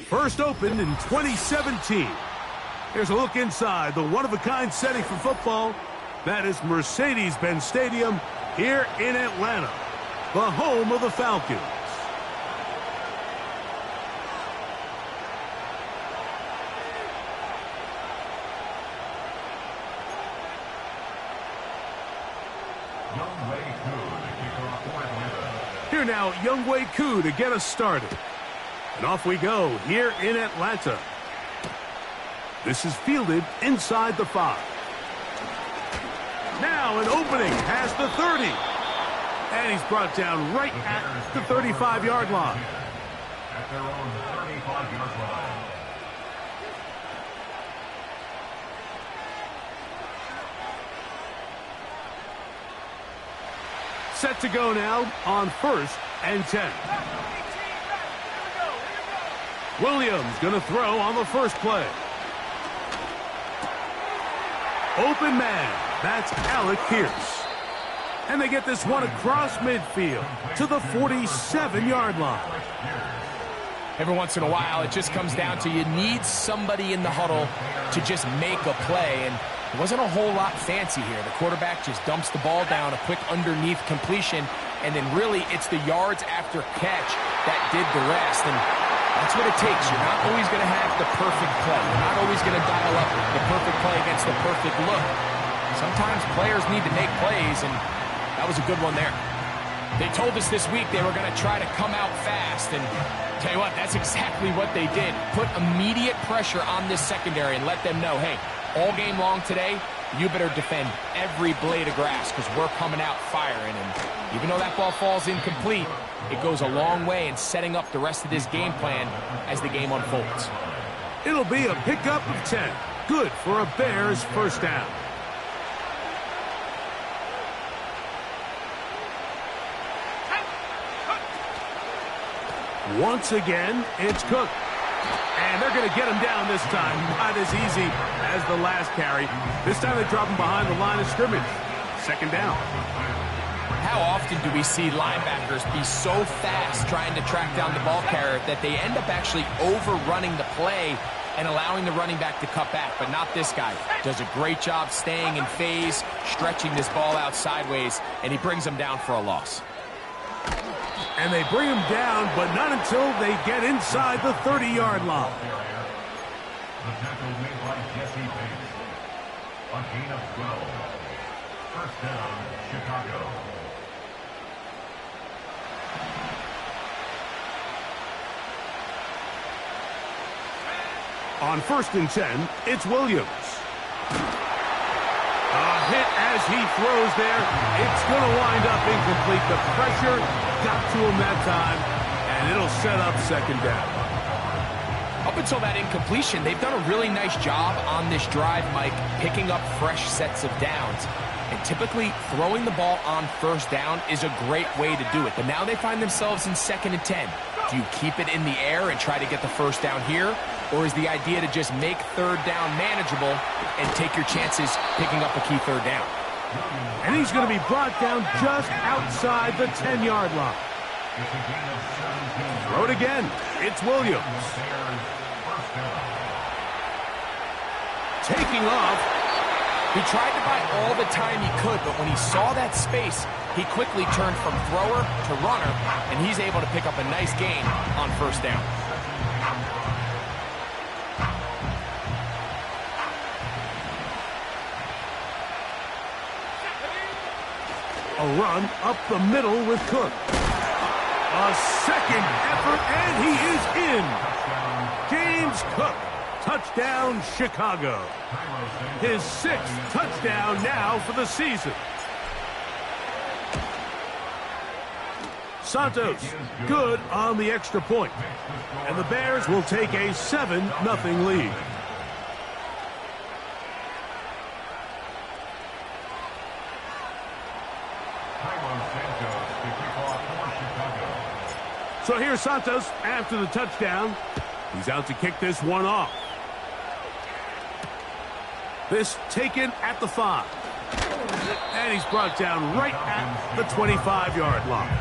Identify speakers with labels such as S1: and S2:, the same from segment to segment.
S1: First opened in 2017. Here's a look inside the one-of-a-kind setting for football. That is Mercedes-Benz Stadium here in Atlanta, the home of the Falcons. Here now, Younghoe Koo to get us started. And off we go here in Atlanta. This is fielded inside the 5. Now an opening has the 30. And he's brought down right at the 35-yard line.
S2: At their own 35-yard line.
S1: Set to go now on 1st and 10. Williams going to throw on the first play. Open man. That's Alec Pierce. And they get this one across midfield to the 47-yard line.
S3: Every once in a while, it just comes down to you need somebody in the huddle to just make a play. And it wasn't a whole lot fancy here. The quarterback just dumps the ball down, a quick underneath completion, and then really it's the yards after catch that did the rest. And that's what it takes. You're not always going to have the perfect play. You're not always going to dial up the perfect play against the perfect look. Sometimes players need to make plays, and that was a good one there. They told us this week they were going to try to come out fast, and tell you what, that's exactly what they did. Put immediate pressure on this secondary and let them know, hey, all game long today, you better defend every blade of grass because we're coming out firing. And even though that ball falls incomplete, it goes a long way in setting up the rest of this game plan as the game unfolds.
S1: It'll be a pickup of 10. Good for a Bears first down. Once again, it's Cook. And they're going to get him down this time. Not as easy as the last carry. This time they drop him behind the line of scrimmage. Second down.
S3: How often do we see linebackers be so fast trying to track down the ball carrier that they end up actually overrunning the play and allowing the running back to cut back? But not this guy. Does a great job staying in phase, stretching this ball out sideways, and he brings them down for a loss.
S1: And they bring him down, but not until they get inside the 30-yard line.
S2: The tackle made by Jesse Bates. A gain of 12. First down, Chicago.
S1: On 1st and 10, it's Williams. A hit as he throws there. It's going to wind up incomplete. The pressure got to him that time, and it'll set up second down.
S3: Up until that incompletion, they've done a really nice job on this drive, Mike, picking up fresh sets of downs. And typically, throwing the ball on first down is a great way to do it. But now they find themselves in 2nd and 10. Do you keep it in the air and try to get the first down here? Or is the idea to just make third down manageable and take your chances picking up a key third down?
S1: And he's going to be brought down just outside the 10-yard line. Throw it again. It's Williams. Taking off.
S3: He tried to buy all the time he could, but when he saw that space, he quickly turned from thrower to runner, and he's able to pick up a nice gain on first down.
S1: A run up the middle with Cook. A second effort, and he is in. James Cook. Touchdown, Chicago. His 6th touchdown now for the season. Santos, good on the extra point. And the Bears will take a 7-0 lead. So here's Santos after the touchdown. He's out to kick this one off. This taken at the 5. And he's brought down right at the 25-yard line.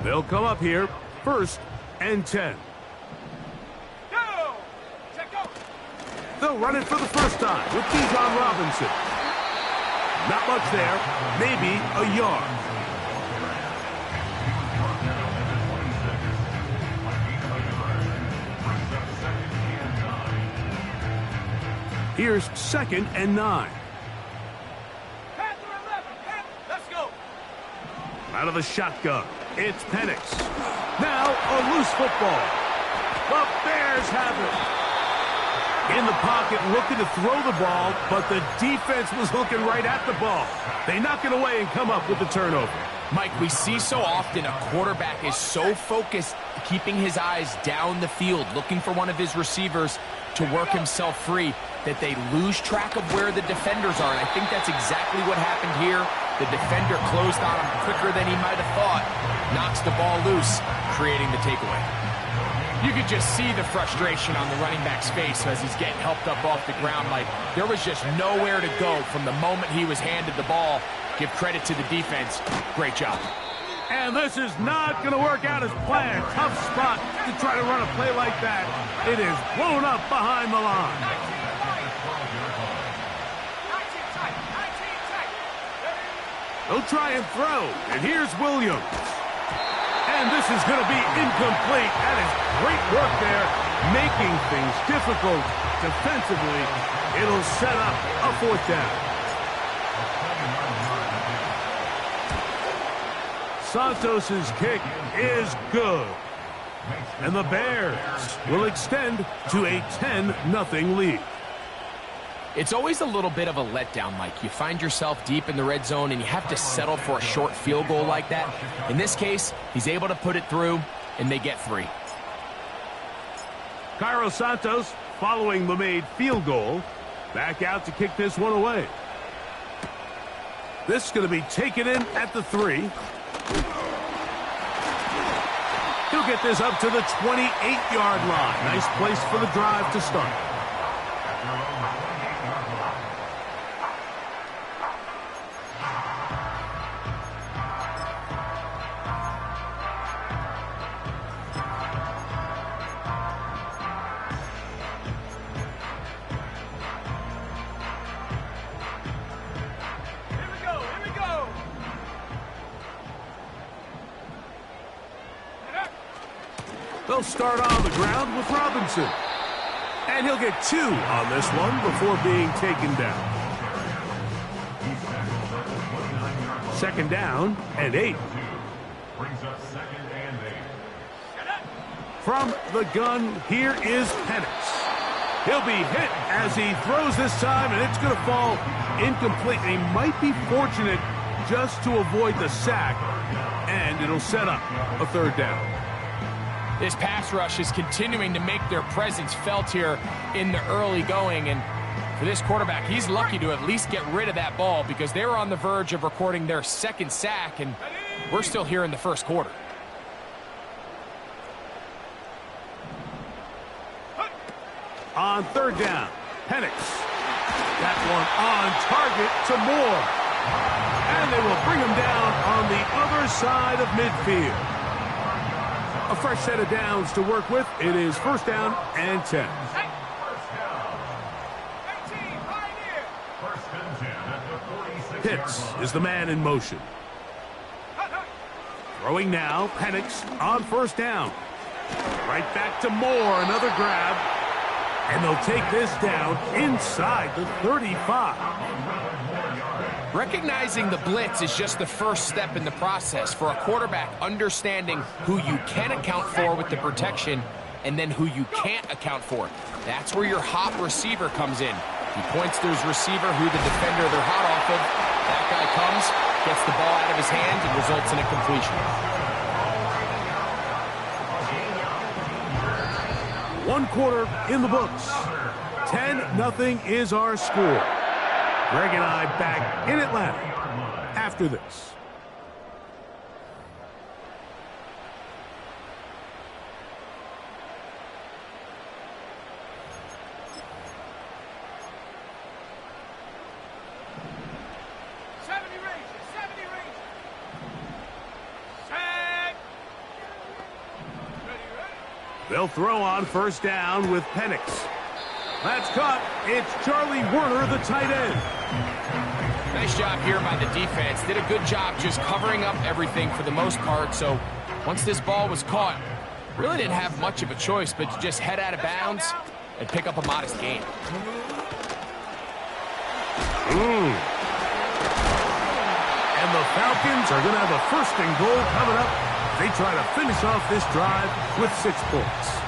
S1: They'll come up here, 1st and 10. They'll run it for the first time with Bijan Robinson. Not much there, maybe a yard. Here's 2nd and 9.
S4: Let's go.
S1: Out of the shotgun, it's Penix. Now a loose football. The Bears have it. In the pocket, looking to throw the ball, but the defense was looking right at the ball. They knock it away and come up with the turnover.
S3: Mike, we see so often a quarterback is so focused, keeping his eyes down the field, looking for one of his receivers to work himself free, that they lose track of where the defenders are. And I think that's exactly what happened here. The defender closed on him quicker than he might have thought, knocks the ball loose, creating the takeaway. You could just see the frustration on the running back's face as he's getting helped up off the ground. Like, there was just nowhere to go from the moment he was handed the ball. Give credit to the defense. Great job.
S1: And this is not going to work out as planned. Tough spot to try to run a play like that. It is blown up behind the line. They'll try and throw. And here's Williams. And this is going to be incomplete. That is great work there, making things difficult defensively. It'll set up a 4th down. Santos's kick is good. And the Bears will extend to a 10-0 lead.
S3: It's always a little bit of a letdown, Mike. You find yourself deep in the red zone and you have to settle for a short field goal like that. In this case, he's able to put it through, and they get 3.
S1: Cairo Santos, following the made field goal, back out to kick this one away. This is going to be taken in at the 3. He'll get this up to the 28-yard line. Nice place for the drive to start. They'll start on the ground with Robinson. And he'll get 2 on this one before being taken down. 2nd down and 8.
S2: Brings up 2nd and 8.
S1: From the gun, here is Penix. He'll be hit as he throws this time, and it's going to fall incomplete. He might be fortunate just to avoid the sack, and it'll set up a 3rd down.
S3: This pass rush is continuing to make their presence felt here in the early going. And for this quarterback, he's lucky to at least get rid of that ball because they were on the verge of recording their 2nd sack, and we're still here in the 1st quarter.
S1: On 3rd down, Penix. That one on target to Moore. And they will bring him down on the other side of midfield. A fresh set of downs to work with. It is 1st down and 10. Pitts is the man in motion. Throwing now, Penix on 1st down. Right back to Moore, another grab. And they'll take this down inside the 35.
S3: Recognizing the blitz is just the first step in the process for a quarterback, understanding who you can account for with the protection and then who you can't account for. That's where your hot receiver comes in. He points to his receiver, who the defender they're hot off of. That guy comes, gets the ball out of his hands, and results in a completion.
S1: 1 quarter in the books. 10-0 8-0 is our score. Greg and I back in Atlanta after this. They'll throw on first down with Penix. That's caught. It's Charlie Werner, the tight end.
S3: Nice job here by the defense. Did a good job just covering up everything for the most part. So once this ball was caught, really didn't have much of a choice but to just head out of bounds and pick up a modest gain.
S1: And the Falcons are going to have a first and goal coming up. They try to finish off this drive with 6 points.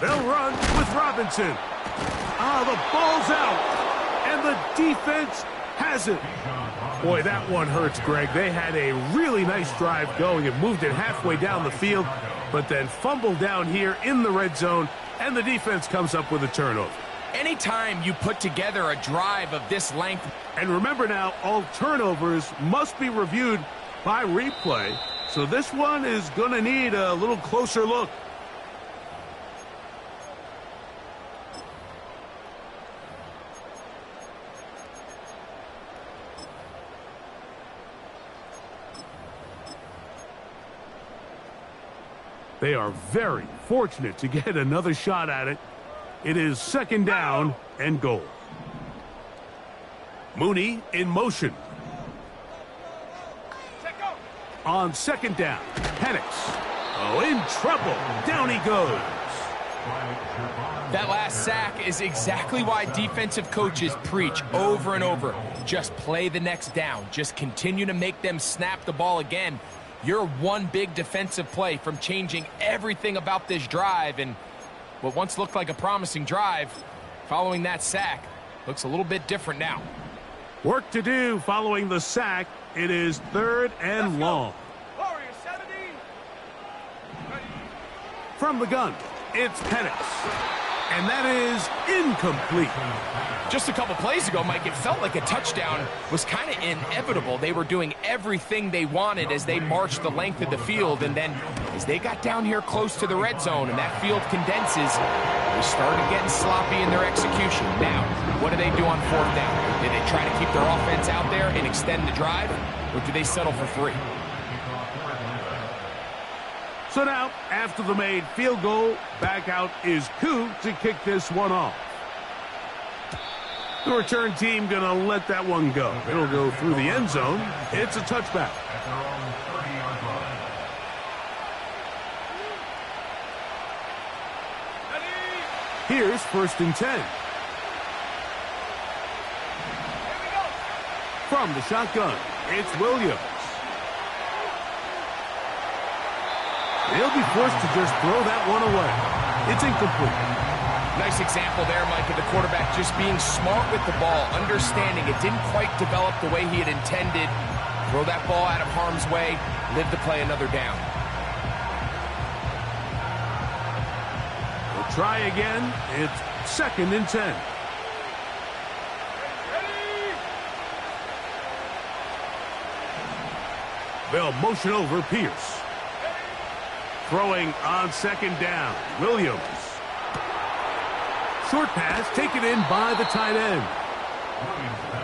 S1: They'll run with Robinson. The ball's out. And the defense has it. Boy, that one hurts, Greg. They had a really nice drive going and moved it halfway down the field, but then fumbled down here in the red zone, and the defense comes up with a turnover.
S3: Anytime you put together a drive of this length.
S1: And remember now, all turnovers must be reviewed by replay, so this one is going to need a little closer look. They are very fortunate to get another shot at it. It is second down and goal. Mooney in motion. On second down, Penix. Oh, in trouble. Down he goes.
S3: That last sack is exactly why defensive coaches preach over and over. Just play the next down. Just continue to make them snap the ball again. You're one big defensive play from changing everything about this drive, and what once looked like a promising drive, following that sack, looks a little bit different now.
S1: Work to do following the sack. It is third and long. From the gun, it's Penix. And that is incomplete.
S3: Just a couple plays ago, Mike, it felt like a touchdown was kind of inevitable. They were doing everything they wanted as they marched the length of the field, and then as they got down here close to the red zone and that field condenses, they started getting sloppy in their execution. Now, what do they do on fourth down? Do they try to keep their offense out there and extend the drive, or do they settle for 3?
S1: So now, after the made field goal, back out is Koo to kick this one off. The return team going to let that one go. It'll go through the end zone. It's a touchback. Here's first and 10. From the shotgun, it's Williams. They'll be forced to just throw that one away. It's incomplete.
S3: Nice example there, Mike, of the quarterback just being smart with the ball, understanding it didn't quite develop the way he had intended. Throw that ball out of harm's way, live to play another down.
S1: We'll try again. It's second and 10. They'll motion over Pierce. Throwing on second down, Williams. Short pass taken in by the tight end.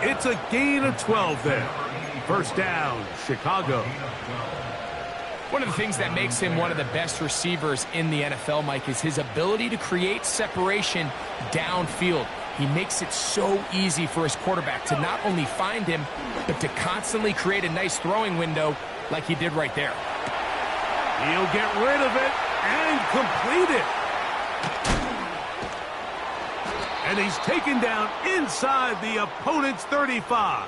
S1: It's a gain of 12 there. First down, Chicago.
S3: One of the things that makes him one of the best receivers in the NFL, Mike, is his ability to create separation downfield. He makes it so easy for his quarterback to not only find him, but to constantly create a nice throwing window like he did right there.
S1: He'll get rid of it and complete it. And he's taken down inside the opponent's 35.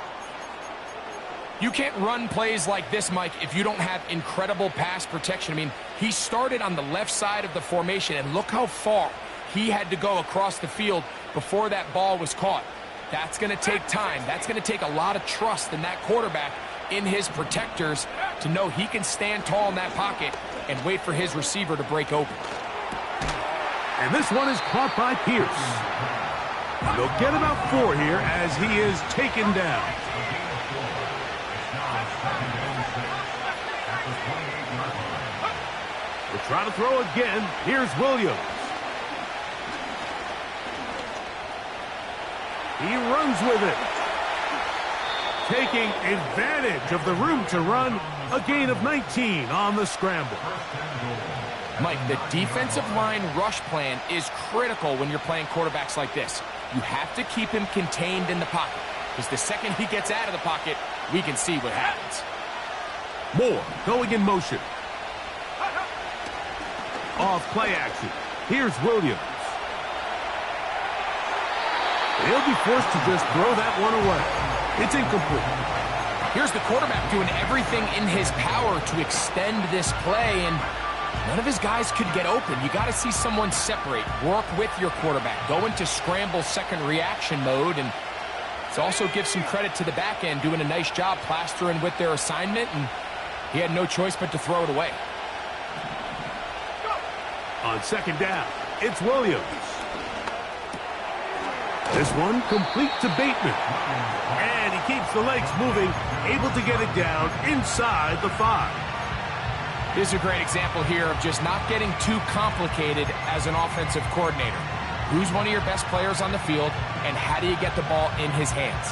S3: You can't run plays like this, Mike, if you don't have incredible pass protection. I mean, he started on the left side of the formation, and look how far he had to go across the field before that ball was caught. That's going to take time. That's going to take a lot of trust in that quarterback, in his protectors, to know he can stand tall in that pocket and wait for his receiver to break open.
S1: And this one is caught by Pierce. And they'll get about 4 here as he is taken down. We'll try to throw again. Here's Williams. He runs with it. Taking advantage of the room to run. A gain of 19 on the scramble.
S3: Mike, the defensive line rush plan is critical when you're playing quarterbacks like this. You have to keep him contained in the pocket, because the second he gets out of the pocket, we can see what happens.
S1: Moore going in motion. Off play action. Here's Williams. He'll be forced to just throw that one away. It's incomplete.
S3: Here's the quarterback doing everything in his power to extend this play, and none of his guys could get open. You got to see someone separate, work with your quarterback, go into scramble second reaction mode, and it also gives some credit to the back end doing a nice job plastering with their assignment, and he had no choice but to throw it away.
S1: On second down, it's Williams. This one complete to Bateman. And he keeps the legs moving, able to get it down inside the 5.
S3: This is a great example here of just not getting too complicated as an offensive coordinator. Who's one of your best players on the field, and how do you get the ball in his hands?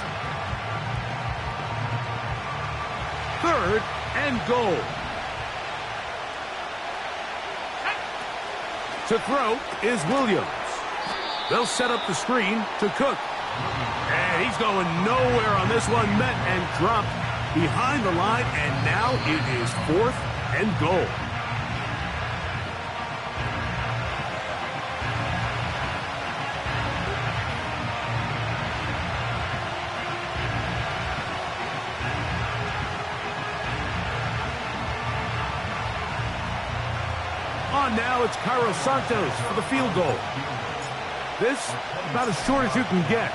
S1: 3rd and goal. To throw is Williams. They'll set up the screen to Cook. And he's going nowhere on this one. Met and dropped behind the line, and now it is 4th and goal. On now, it's Cairo Santos for the field goal. This, about as short as you can get.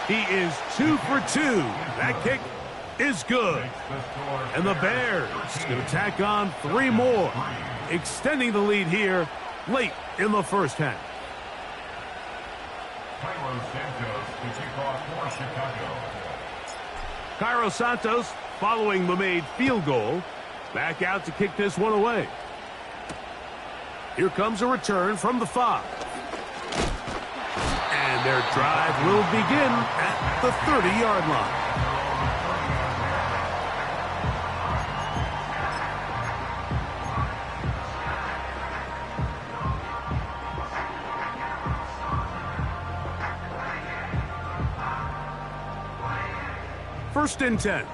S1: He is 2 for 2. That kick is good. And the Bears going to tack on 3 more, extending the lead here late in the first half.
S2: Cairo Santos to kick off for Chicago.
S1: Cairo Santos, following the made field goal, back out to kick this one away. Here comes a return from the 5. And their drive will begin at the 30-yard line. First and 10.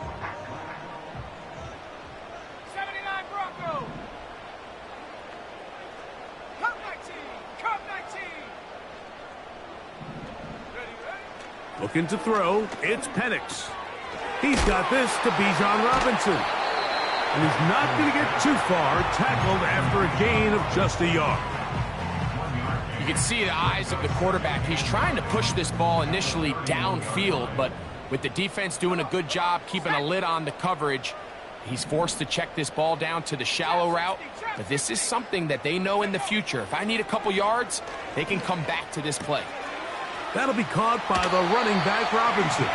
S4: 79 Broncos. Come 19. Come 19. Ready.
S1: Looking to throw, it's Penix. He's got this to Bijan Robinson. And he's not going to get too far, tackled after a gain of just a yard.
S3: You can see the eyes of the quarterback. He's trying to push this ball initially downfield, but with the defense doing a good job keeping a lid on the coverage, he's forced to check this ball down to the shallow route. But this is something that they know in the future. If I need a couple yards, they can come back to this play.
S1: That'll be caught by the running back Robinson.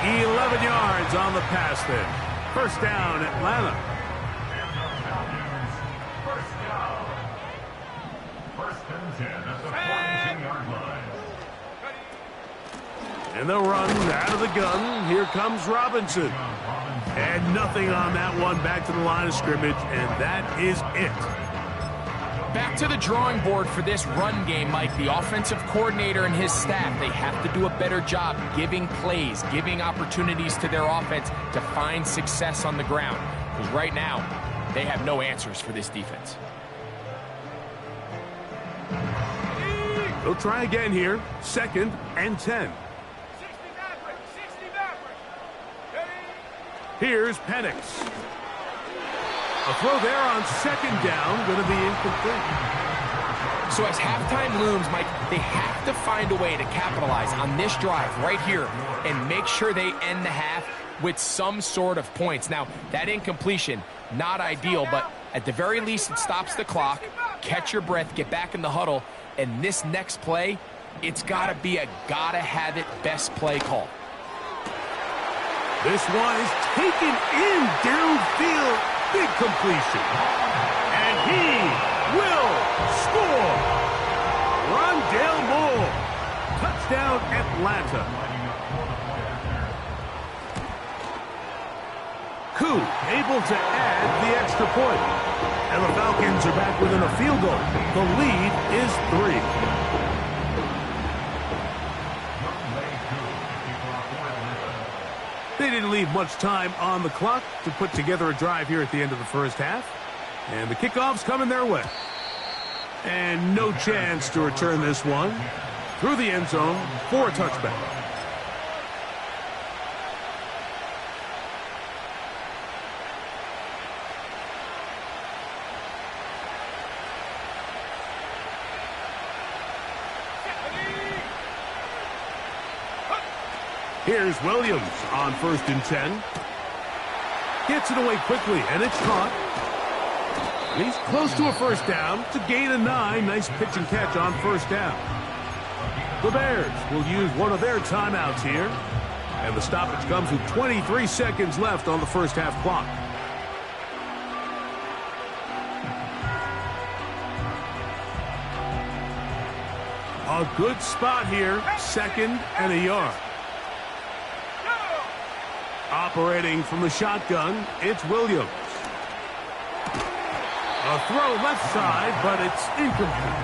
S1: 11 yards on the pass there. First down, Atlanta.
S2: First and 10 at the 42-yard line.
S1: And they'll run out of the gun. Here comes Robinson. And nothing on that one. Back to the line of scrimmage, and that is it.
S3: Back to the drawing board for this run game, Mike. The offensive coordinator and his staff, they have to do a better job giving plays, giving opportunities to their offense to find success on the ground. Because right now, they have no answers for this defense.
S1: They'll try again here. Second and 10.
S4: 60 Maverick. 60 Maverick.
S1: Here's Penix. A throw there on second down, going to be incomplete.
S3: So as halftime looms, Mike, they have to find a way to capitalize on this drive right here and make sure they end the half with some sort of points. Now, that incompletion, not ideal, but at the very least, it stops the clock. Catch your breath, get back in the huddle, and this next play, it's got to be a gotta-have-it best play call.
S1: This one is taken in downfield. Big completion. And he will score. Rondale Moore. Touchdown, Atlanta. Koo able to add the extra point. And the Falcons are back within a field goal. The lead is 3. They didn't leave much time on the clock to put together a drive here at the end of the first half. And the kickoff's coming their way. And no chance to return this one through the end zone for a touchback. Here's Williams on 1st and 10. Gets it away quickly, and it's caught. He's close to a first down. It's a gain of 9. Nice pitch and catch on first down. The Bears will use one of their timeouts here. And the stoppage comes with 23 seconds left on the first half clock. A good spot here. 2nd and a yard. Operating from the shotgun, it's Williams. A throw left side, but it's incomplete.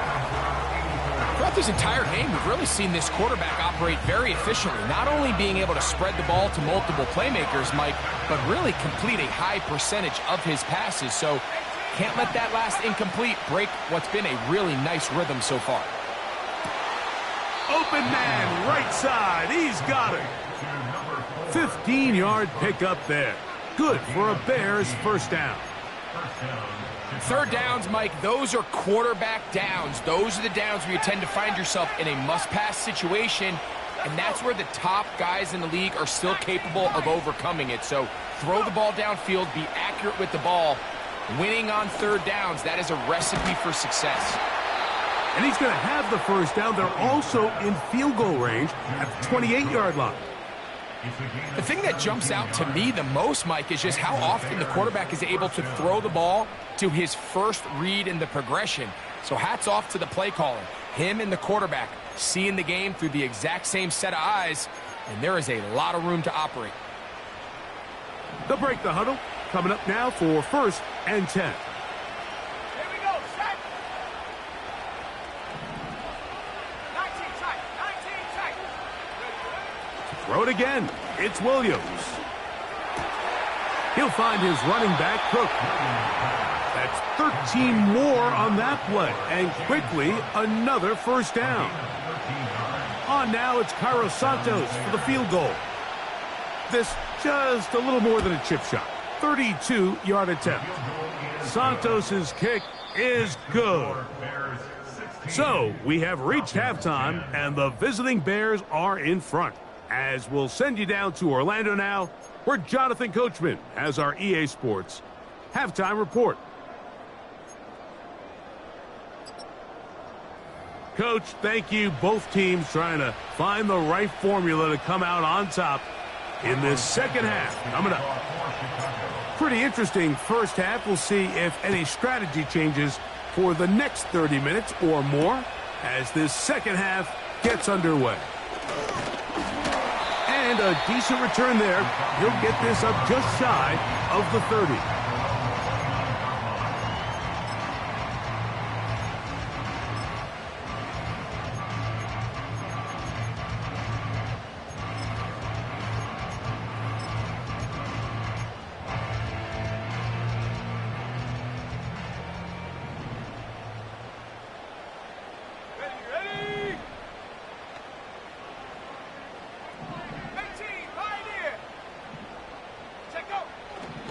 S3: Throughout this entire game, we've really seen this quarterback operate very efficiently, not only being able to spread the ball to multiple playmakers, Mike, but really complete a high percentage of his passes. So can't let that last incomplete break what's been a really nice rhythm so far.
S1: Open man, right side. He's got it. 15-yard pickup there. Good for a Bears first down.
S3: Third downs, Mike, those are quarterback downs. Those are the downs where you tend to find yourself in a must-pass situation, and that's where the top guys in the league are still capable of overcoming it. So throw the ball downfield, be accurate with the ball. Winning on third downs, that is a recipe for success.
S1: And he's going to have the first down. They're also in field goal range at the 28-yard line.
S3: The thing that jumps out to me the most, Mike, is just how often the quarterback is able to throw the ball to his first read in the progression. So hats off to the play caller. Him and the quarterback seeing the game through the exact same set of eyes, and there is a lot of room to operate.
S1: They'll break the huddle. Coming up now for 1st and 10.
S4: Here we go, set. 19 tight, 19 tight.
S1: Throw it again. It's Williams. He'll find his running back, Cook. That's 13 more on that play. And quickly, another first down. On now, it's Cairo Santos for the field goal. This just a little more than a chip shot. 32-yard attempt. Santos's kick is good. So, we have reached halftime, and the visiting Bears are in front. As we'll send you down to Orlando now, where Jonathan Coachman has our EA Sports halftime report. Coach, thank you. Both teams trying to find the right formula to come out on top in this second half. Coming up. Pretty interesting first half. We'll see if any strategy changes for the next 30 minutes or more as this second half gets underway. And a decent return there. He'll get this up just shy of the 30.
S4: Ready. 18, pioneer. Check go.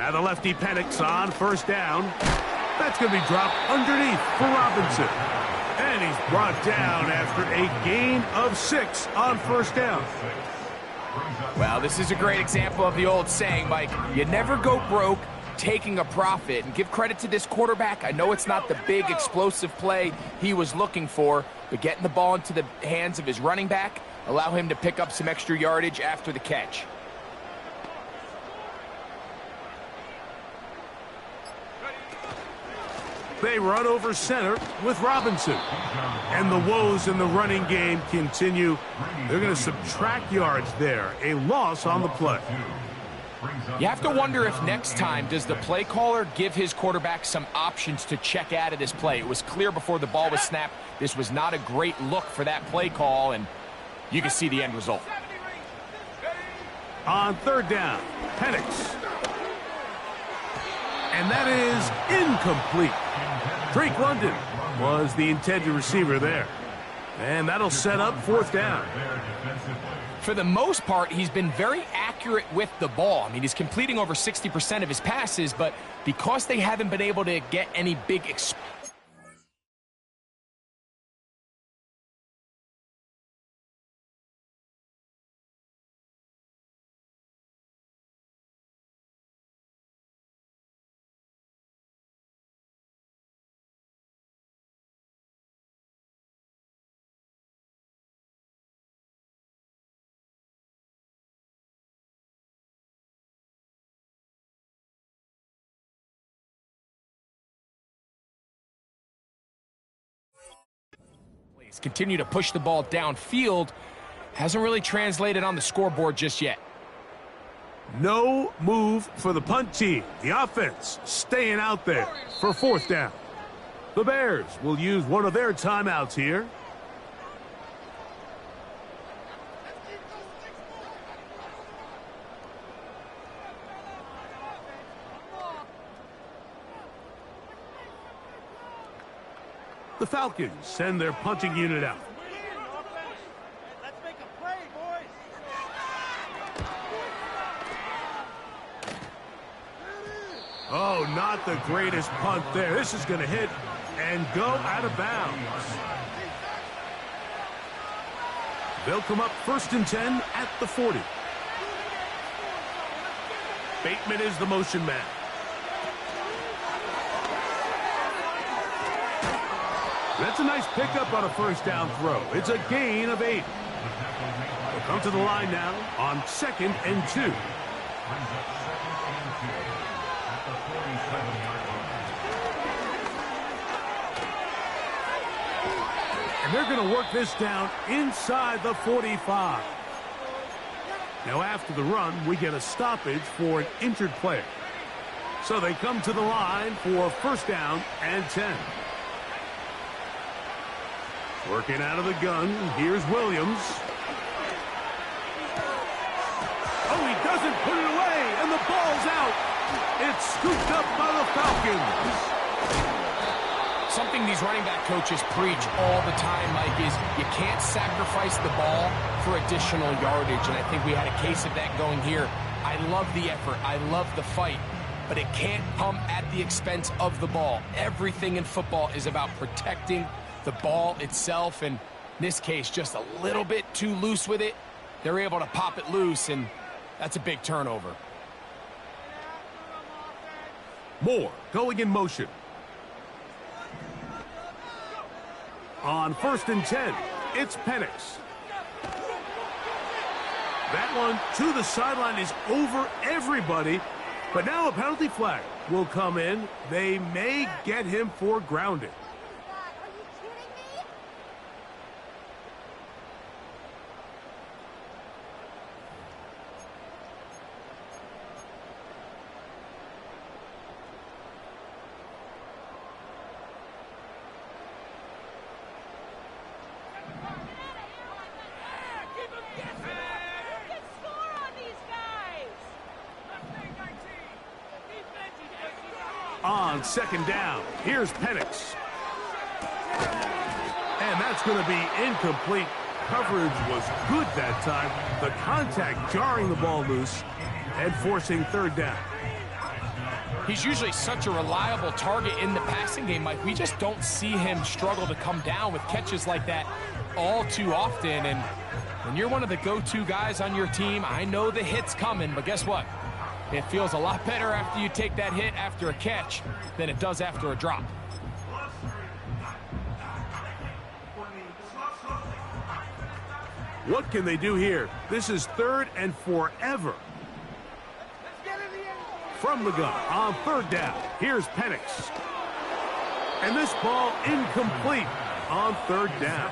S1: Now the lefty Penix on first down. That's going to be dropped underneath for Robinson. And he's brought down after a gain of 6 on first down.
S3: Well, this is a great example of the old saying, Mike, you never go broke taking a profit. And give credit to this quarterback. I know it's not the big explosive play he was looking for, but getting the ball into the hands of his running back, allow him to pick up some extra yardage after the catch.
S1: They run over center with Robinson. And the woes in the running game continue. They're going to subtract yards there. A loss on the play.
S3: You have to wonder if next time, does the play caller give his quarterback some options to check out of this play? It was clear before the ball was snapped, this was not a great look for that play call, and you can see the end result.
S1: On third down, Penix. And that is incomplete. Drake London was the intended receiver there. And that'll set up fourth down.
S3: For the most part, he's been very accurate with the ball. I mean, he's completing over 60% of his passes, but because they haven't been able to get any big continue to push the ball downfield, hasn't really translated on the scoreboard just yet.
S1: No move for the punt team. The offense staying out there for fourth down. The Bears will use one of their timeouts here. The Falcons send their punting unit out.
S4: Let's make a play, boys.
S1: Oh, not the greatest punt there. This is going to hit and go out of bounds. They'll come up 1st and 10 at the 40. Bateman is the motion man. That's a nice pickup on a first down throw. It's a gain of 8. They'll come to the line now on 2nd and 2. And they're going to work this down inside the 45. Now after the run, we get a stoppage for an injured player. So they come to the line for 1st down and 10. Working out of the gun, here's Williams. Oh, he doesn't put it away, and the ball's out. It's scooped up by the Falcons.
S3: Something these running back coaches preach all the time, Mike, is you can't sacrifice the ball for additional yardage, and I think we had a case of that going here. I love the effort. I love the fight, but it can't come at the expense of the ball. Everything in football is about protecting the ball itself, and in this case, just a little bit too loose with it. They're able to pop it loose, and that's a big turnover.
S1: Moore going in motion. On 1st and 10, it's Penix. That one to the sideline is over everybody, but now a penalty flag will come in. They may get him for grounding. On 2nd down, here's Penix. And that's going to be incomplete. Coverage was good that time. The contact jarring the ball loose and forcing 3rd down.
S3: He's usually such a reliable target in the passing game, Mike. We just don't see him struggle to come down with catches like that all too often. And when you're one of the go-to guys on your team, I know the hit's coming, but guess what? It feels a lot better after you take that hit after a catch than it does after a drop.
S1: What can they do here? This is 3rd and forever. From the gun on 3rd down. Here's Penix. And this ball incomplete on 3rd down.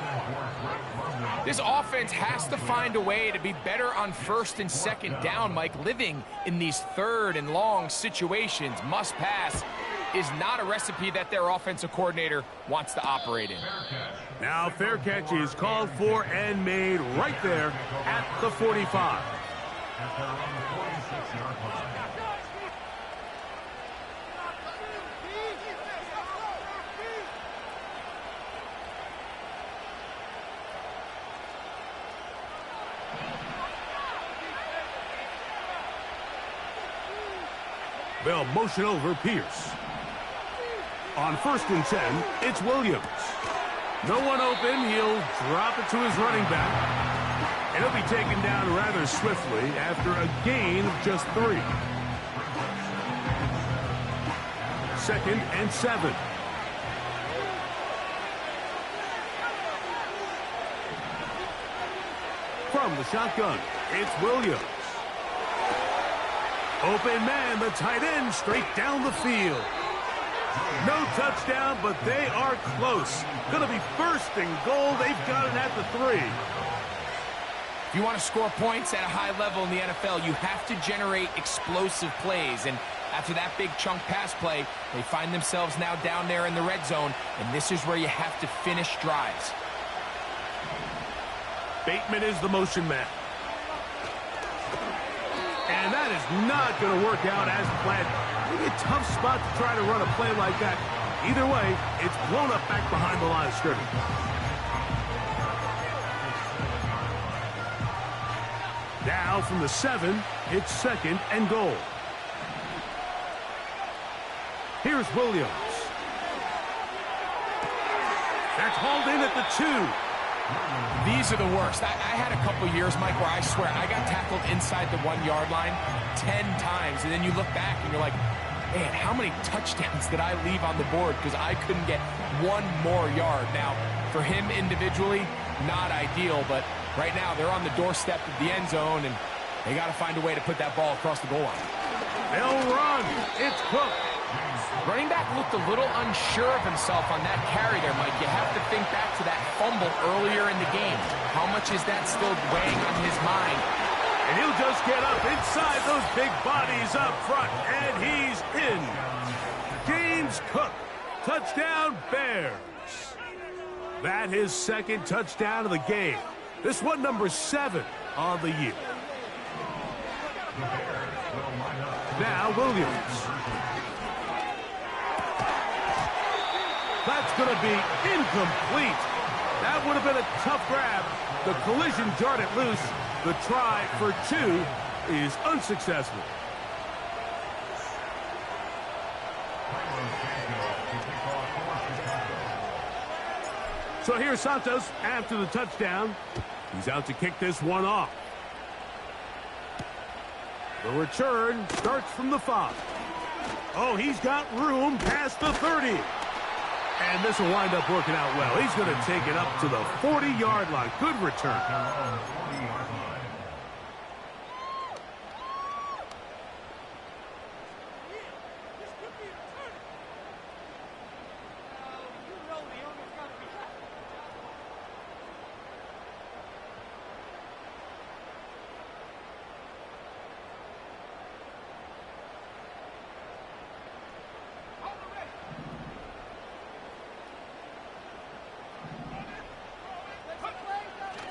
S3: This offense has to find a way to be better on 1st and 2nd down, Mike. Living in these 3rd and long situations, must pass, is not a recipe that their offensive coordinator wants to operate in.
S1: Now fair catch is called for and made right there at the 45.
S2: At their own 46-yard line.
S1: They'll motion over Pierce. On 1st and 10, it's Williams. No one open. He'll drop it to his running back. And he'll be taken down rather swiftly after a gain of just 3. 2nd and 7. From the shotgun, it's Williams. Open man, the tight end, straight down the field. No touchdown, but they are close. Going to be 1st and goal. They've got it at the 3.
S3: If you want to score points at a high level in the NFL, you have to generate explosive plays. And after that big chunk pass play, they find themselves now down there in the red zone. And this is where you have to finish drives.
S1: Bateman is the motion man. And that is not going to work out as planned. Maybe a tough spot to try to run a play like that. Either way, it's blown up back behind the line of scrimmage. Now from the 7, it's 2nd and goal. Here's Williams. That's hauled in at the 2.
S3: These are the worst. I had a couple years, Mike, where I swear I got tackled inside the 1-yard line 10 times, and then you look back and you're like, man, how many touchdowns did I leave on the board because I couldn't get 1 more yard? Now, for him individually, not ideal, but right now they're on the doorstep of the end zone, and they got to find a way to put that ball across the goal line.
S1: They'll run. It's Cook.
S3: Running back looked a little unsure of himself on that carry there, Mike. You have to think back to that fumble earlier in the game. How much is that still weighing on his mind?
S1: And he'll just get up inside those big bodies up front, and he's in. James Cook, touchdown Bears. That his 2nd touchdown of the game. This one number 7 on the year. Now Williams. That's going to be incomplete. That would have been a tough grab. The collision jarred it loose. The try for 2 is unsuccessful. So here's Santos after the touchdown. He's out to kick this one off. The return starts from the 5. Oh, he's got room past the 30. And this will wind up working out well. He's going to take it up to the 40-yard line. Good return.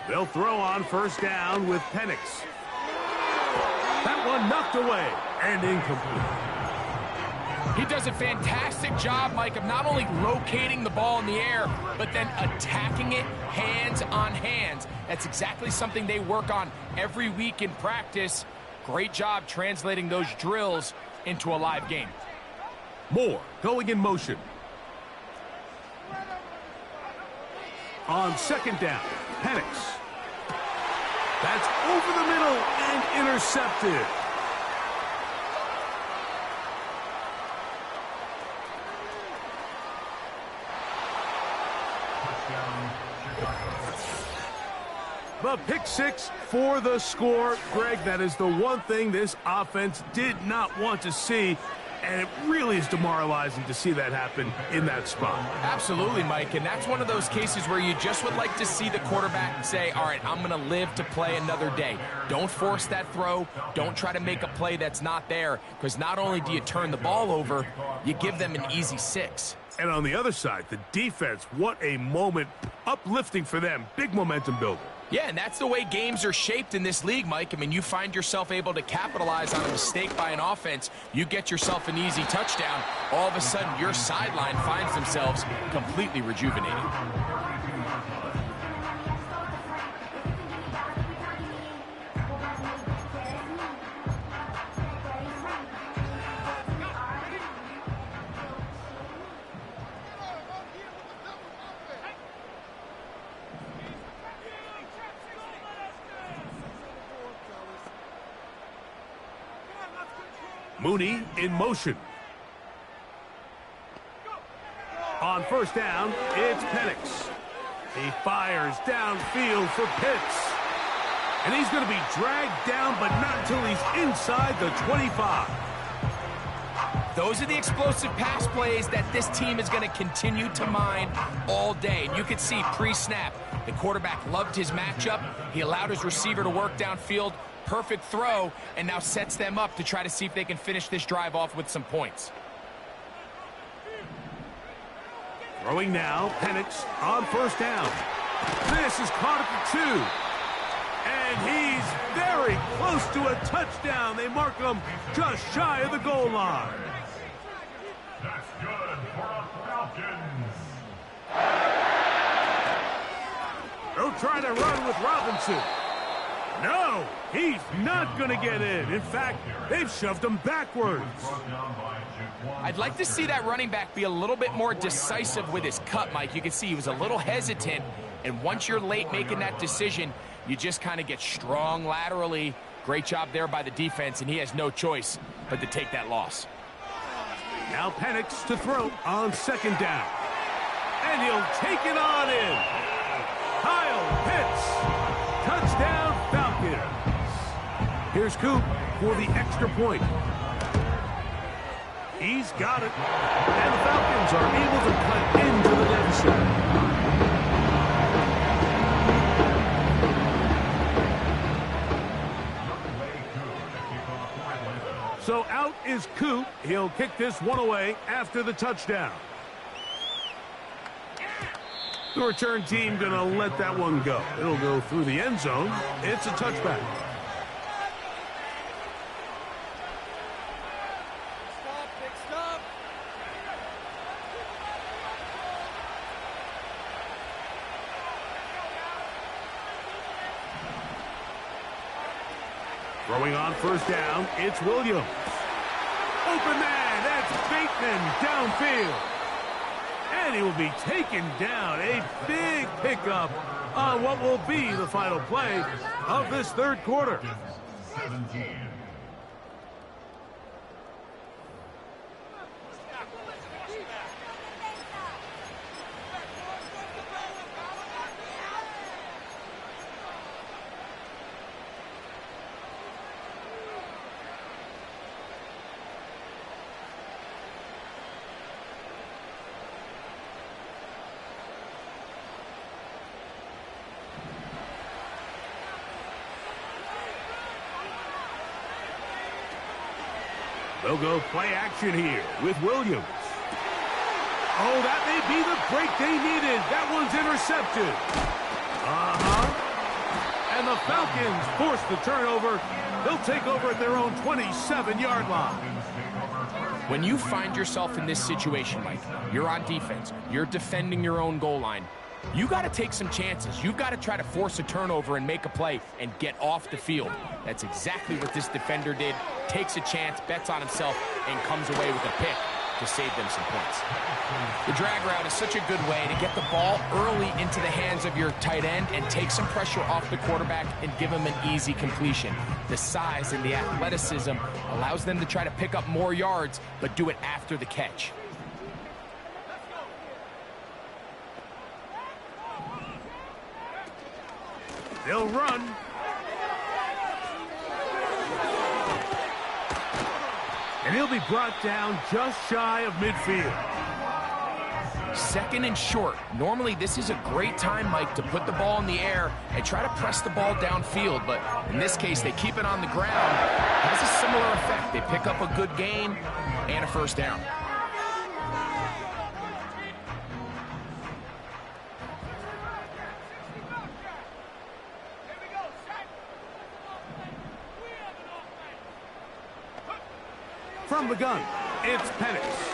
S1: They'll throw on 1st down with Penix. That one knocked away and incomplete.
S3: He does a fantastic job, Mike, of not only locating the ball in the air, but then attacking it hands on hands. That's exactly something they work on every week in practice. Great job translating those drills into a live game.
S1: Moore going in motion. On second down, Penix. That's over the middle and intercepted. The pick six for the score. Greg, that is the one thing this offense did not want to see, and it really is demoralizing to see that happen in that spot.
S3: Absolutely, Mike, and that's one of those cases where you just would like to see the quarterback say, all right, I'm going to live to play another day. Don't force that throw. Don't try to make a play that's not there, because not only do you turn the ball over, you give them an easy 6.
S1: And on the other side, the defense, what a moment. Uplifting for them. Big momentum builder.
S3: Yeah, and that's the way games are shaped in this league, Mike. I mean, you find yourself able to capitalize on a mistake by an offense. You get yourself an easy touchdown. All of a sudden, your sideline finds themselves completely rejuvenated.
S1: Mooney in motion. On first down, it's Penix. He fires downfield for Pitts. And he's going to be dragged down, but not until he's inside the 25.
S3: Those are the explosive pass plays that this team is going to continue to mine all day. And you can see pre-snap, the quarterback loved his matchup. He allowed his receiver to work downfield. Perfect throw, and now sets them up to try to see if they can finish this drive off with some points.
S1: Throwing now, Penix on first down. This is caught at the 2. And he's very close to a touchdown. They mark him just shy of the goal line.
S2: That's good for the Falcons.
S1: They'll try to run with Robinson. No, he's not going to get in. In fact, they've shoved him backwards.
S3: I'd like to see that running back be a little bit more decisive with his cut, Mike. You can see he was a little hesitant, and once you're late making that decision, you just kind of get strong laterally. Great job there by the defense, and he has no choice but to take that loss.
S1: Now Penix to throw on second down. And he'll take it on in. Kyle Pitts. Touchdown, Falcons. Here's Coop for the extra point. He's got it. And the Falcons are able to cut into the deficit. So out is Coop. He'll kick this one away after the touchdown. The return team going to let that one go. It'll go through the end zone. It's a touchback.
S4: Stop.
S1: Throwing on first down, it's Williams. Open man, that's Bateman downfield. And he will be taken down. A big pickup on what will be the final play of this third quarter.
S2: 17.
S1: They'll go play action here with Williams. Oh, that may be the break they needed. That one's intercepted. And the Falcons force the turnover. They'll take over at their own 27-yard line.
S3: When you find yourself in this situation, Mike, you're on defense, you're defending your own goal line, you got to take some chances. You've got to try to force a turnover and make a play and get off the field. That's exactly what this defender did. Takes a chance, bets on himself, and comes away with a pick. to save them some points. The drag route is such a good way to get the ball early into the hands of your tight end and take some pressure off the quarterback and give him an easy completion. The size and the athleticism allows them to try to pick up more yards, but do it after the catch.
S1: They'll run. And he'll be brought down just shy of midfield.
S3: Second and short. Normally, this is a great time, Mike, to put the ball in the air and try to press the ball downfield. But in this case, they keep it on the ground. It has a similar effect. They pick up a good gain and a first down.
S1: From the gun, it's Penix.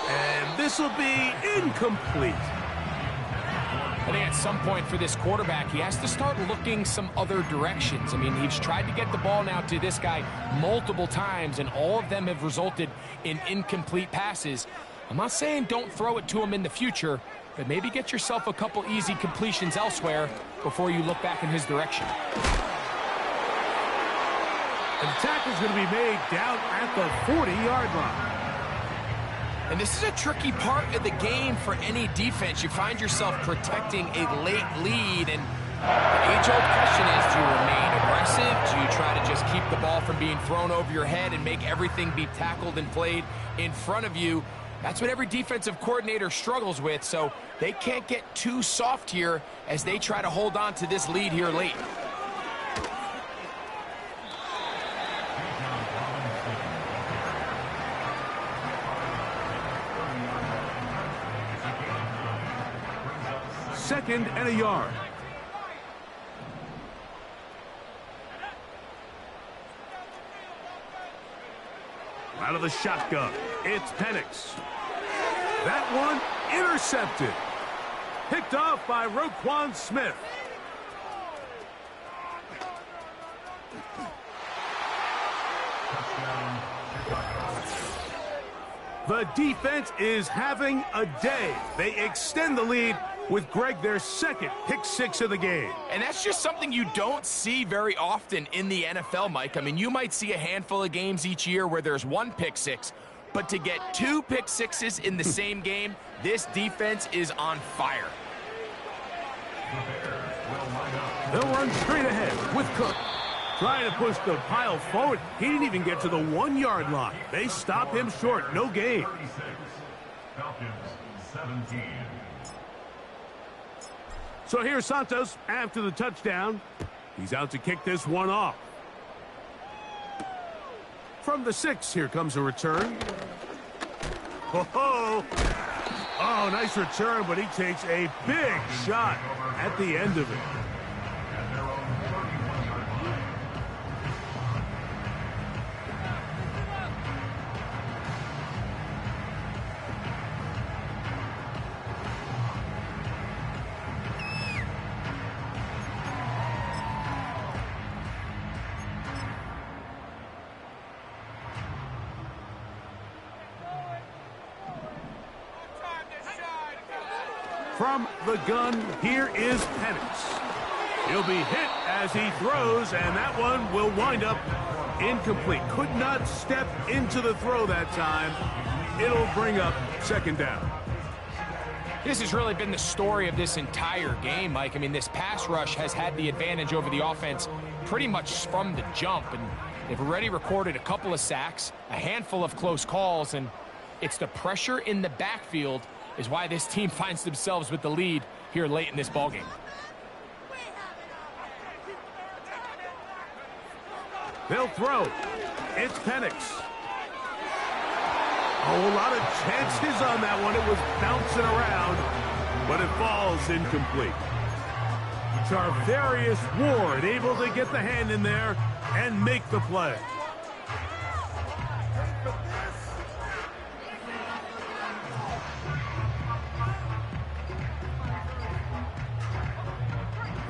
S1: And this will be incomplete.
S3: I think at some point for this quarterback, he has to start looking some other directions. I mean, he's tried to get the ball now to this guy multiple times, and all of them have resulted in incomplete passes. I'm not saying don't throw it to him in the future, but maybe get yourself a couple easy completions elsewhere before you look back in his direction.
S1: And the tackle's going to be made down at the 40-yard line.
S3: And this is a tricky part of the game for any defense. You find yourself protecting a late lead, and the age-old question is, do you remain aggressive? Do you try to just keep the ball from being thrown over your head and make everything be tackled and played in front of you? That's what every defensive coordinator struggles with, so they can't get too soft here as they try to hold on to this lead here late.
S1: Second and a yard. Out of the shotgun, it's Penix. That one intercepted. Picked off by Roquan Smith. The defense is having a day. They extend the lead with Greg their second pick-6 of the game.
S3: And that's just something you don't see very often in the NFL, Mike. I mean, you might see a handful of games each year where there's one pick-6, but to get 2 pick-6s in the same game, this defense is on fire.
S1: They'll run straight ahead with Cook. Trying to push the pile forward. He didn't even get to the 1-yard line. They stop him short. No gain.
S2: Falcons 17.
S1: So here's Santos after the touchdown. He's out to kick this one off. From the 6, here comes a return. Oh, nice return, but he takes a big shot at the end of it. From the gun, here is Penix. He'll be hit as he throws, and that one will wind up incomplete. Could not step into the throw that time. It'll bring up second down.
S3: This has really been the story of this entire game, Mike. I mean, this pass rush has had the advantage over the offense pretty much from the jump, and they've already recorded a couple of sacks, a handful of close calls, and it's the pressure in the backfield is why this team finds themselves with the lead here late in this ballgame.
S1: They'll throw. It's Penix. A lot of chances on that one. It was bouncing around, but it falls incomplete. Charvarius Ward able to get the hand in there and make the play.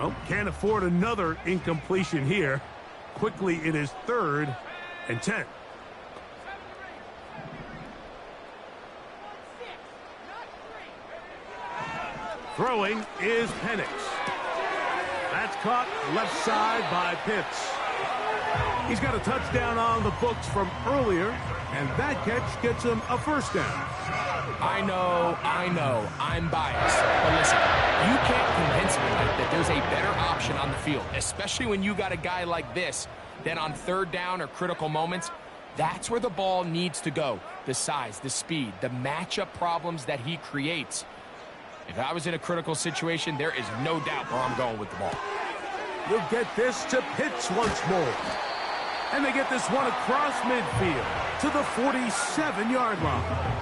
S1: Oh, can't afford another incompletion here. Quickly, it is 3rd and 10. Throwing is Penix. That's caught left side by Pitts. He's got a touchdown on the books from earlier, and that catch gets him a first down.
S3: I know, I'm biased. But listen, you can't convince me that there's a better option on the field, especially when you got a guy like this, then on third down or critical moments, that's where the ball needs to go. The size, the speed, the matchup problems that he creates. If I was in a critical situation, there is no doubt where I'm going with the ball.
S1: You'll get this to Pitts once more. And they get this one across midfield to the 47-yard line.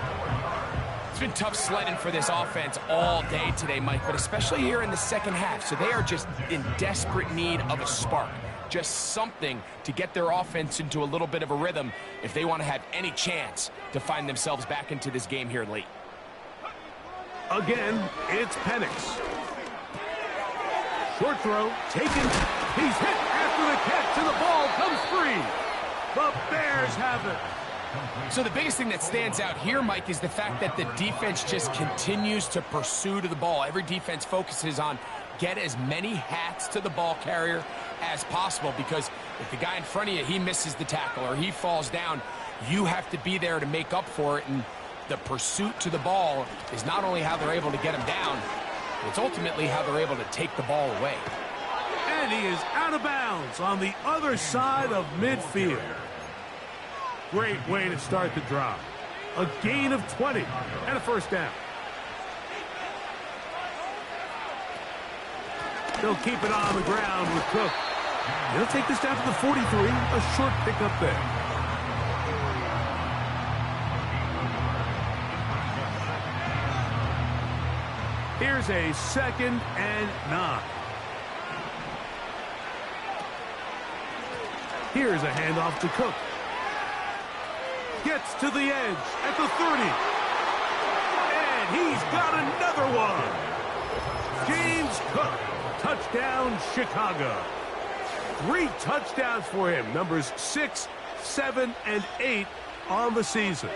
S3: It's been tough sledding for this offense all day today, Mike, but especially here in the second half. So they are just in desperate need of a spark. Just something to get their offense into a little bit of a rhythm if they want to have any chance to find themselves back into this game here late.
S1: Again, it's Penix. Short throw, taken. He's hit after the catch, and the ball comes free. The Bears have it.
S3: So the biggest thing that stands out here, Mike, is the fact that the defense just continues to pursue to the ball. Every defense focuses on get as many hats to the ball carrier as possible, because if the guy in front of you, he misses the tackle or he falls down, you have to be there to make up for it. And the pursuit to the ball is not only how they're able to get him down, it's ultimately how they're able to take the ball away.
S1: And he is out of bounds on the other side of midfield. Great way to start the drive. A gain of 20 and a first down. They'll keep it on the ground with Cook. They'll take this down to the 43. A short pickup there. Here's a 2nd and 9. Here's a handoff to Cook. Gets to the edge at the 30. And he's got another one. James Cook, touchdown Chicago. 3 touchdowns for him. Numbers 6, 7, and 8 on the season.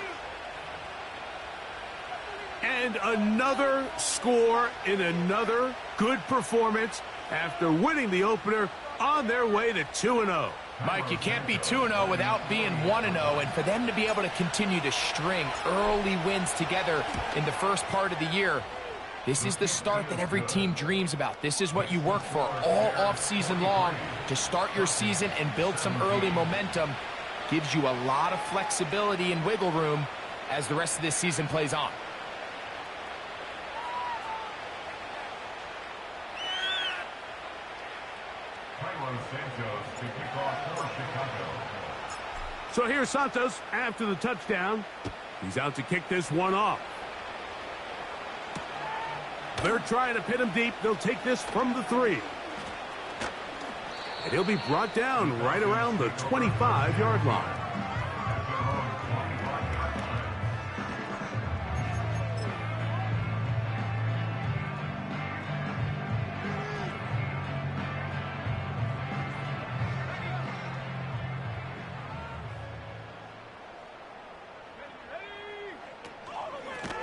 S1: And another score in another good performance after winning the opener on their way to 2-0.
S3: Mike, you can't be 2-0 without being 1-0, and for them to be able to continue to string early wins together in the first part of the year, this is the start that every team dreams about. This is what you work for all offseason long, to start your season and build some early momentum. Gives you a lot of flexibility and wiggle room as the rest of this season plays on.
S1: So here's Santos after the touchdown. He's out to kick this one off. They're trying to pin him deep. They'll take this from the 3. And he'll be brought down right around the 25-yard line.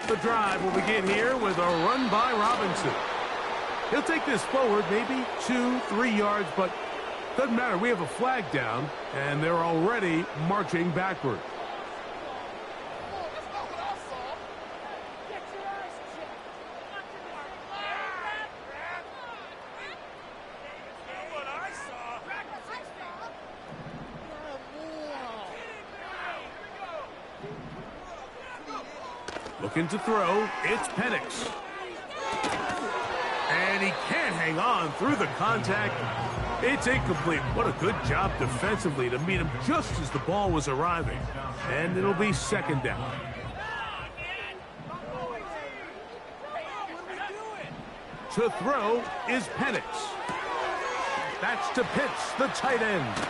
S1: The drive will begin here with a run by Robinson. He'll take this forward maybe 2-3 yards, but doesn't matter. We have a flag down, and they're already marching backward. Looking to throw, it's Penix. And he can't hang on through the contact. It's incomplete. What a good job defensively to meet him just as the ball was arriving. And it'll be 2nd down. To throw is Penix. That's to Pitts, the tight end.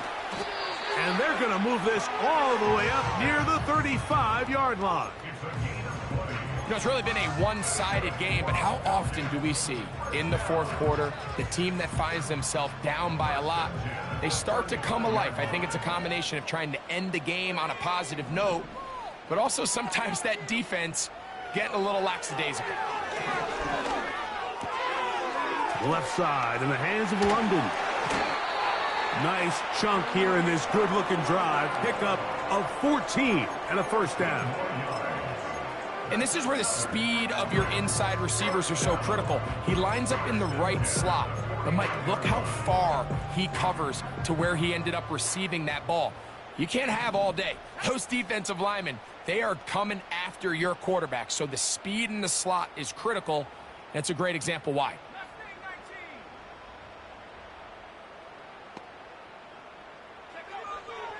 S1: And they're going to move this all the way up near the 35-yard line.
S3: You know, it's really been a one-sided game, but how often do we see in the fourth quarter the team that finds themselves down by a lot, they start to come alive? I think it's a combination of trying to end the game on a positive note, but also sometimes that defense getting a little lackadaisical.
S1: Left side in the hands of London. Nice chunk here in this good-looking drive. Pickup of 14 and a first down.
S3: And this is where the speed of your inside receivers are so critical. He lines up in the right slot. But, Mike, look how far he covers to where he ended up receiving that ball. You can't have all day. Those defensive linemen, they are coming after your quarterback. So the speed in the slot is critical. That's a great example why.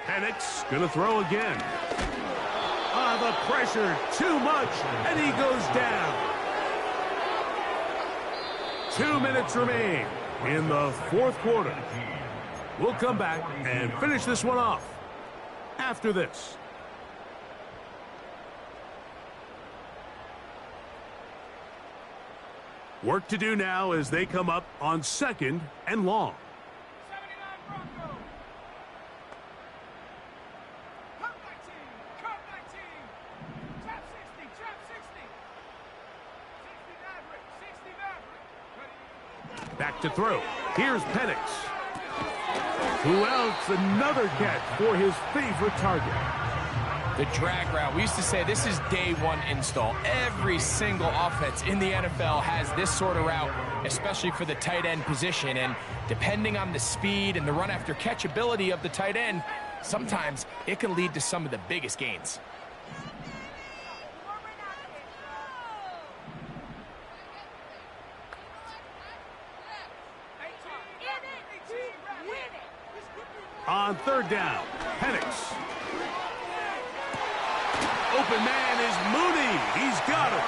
S1: Penix gonna throw again. The pressure, too much, and he goes down. 2 minutes remain in the fourth quarter. We'll come back and finish this one off after this. Work to do now as they come up on 2nd and long. Back to throw. Here's Penix. Who else? Another catch for his favorite target.
S3: The drag route. We used to say this is day one install. Every single offense in the NFL has this sort of route, especially for the tight end position. And depending on the speed and the run after catch ability of the tight end, sometimes it can lead to some of the biggest gains.
S1: On 3rd down, Penix. Open man is Mooney. He's got him.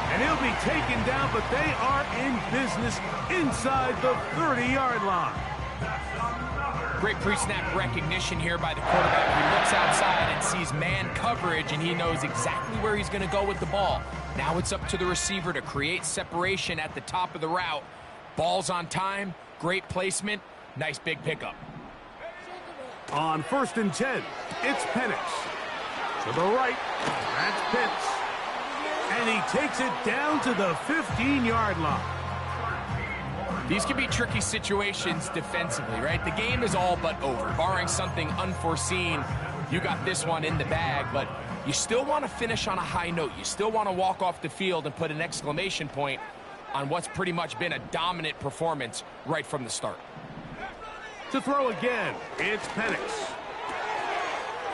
S1: And he'll be taken down, but they are in business inside the 30-yard line.
S3: Great pre-snap recognition here by the quarterback. He looks outside and sees man coverage, and he knows exactly where he's going to go with the ball. Now it's up to the receiver to create separation at the top of the route. Ball's on time, great placement, nice big pickup.
S1: On 1st and 10, it's Penix. To the right, that's Pitts. And he takes it down to the 15-yard line.
S3: These can be tricky situations defensively, right? The game is all but over. Barring something unforeseen, you got this one in the bag, but you still want to finish on a high note. You still want to walk off the field and put an exclamation point on what's pretty much been a dominant performance right from the start.
S1: To throw again, it's Penix.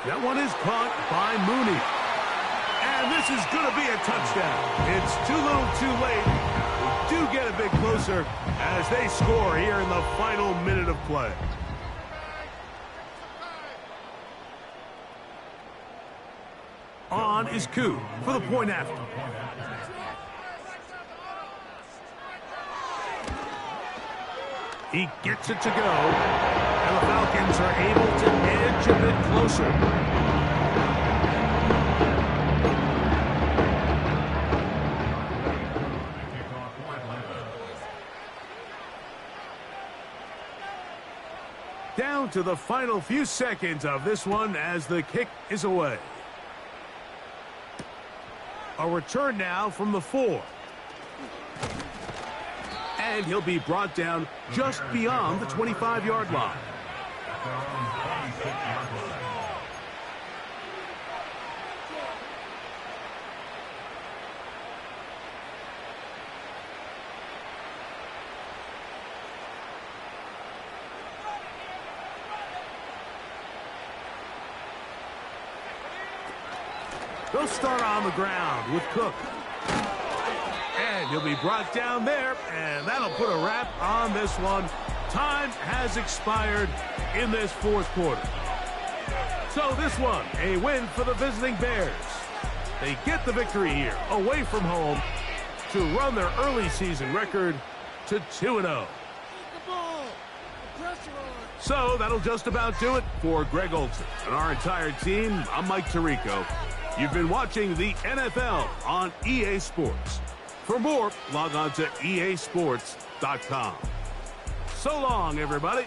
S1: That one is caught by Mooney. And this is going to be a touchdown. It's too little too late. We do get a bit closer as they score here in the final minute of play. On is Koo for the point after. He gets it to go, and the Falcons are able to edge a bit closer. Down to the final few seconds of this one as the kick is away. A return now from the 4. And he'll be brought down just beyond the 25-yard line. They'll start on the ground with Cook. And he'll be brought down there, and that'll put a wrap on this one. Time has expired in this fourth quarter. So this one, a win for the visiting Bears. They get the victory here, away from home, to run their early season record to 2-0. So that'll just about do it for Greg Olson and our entire team. I'm Mike Tirico. You've been watching the NFL on EA Sports. For more, log on to easports.com. So long, everybody.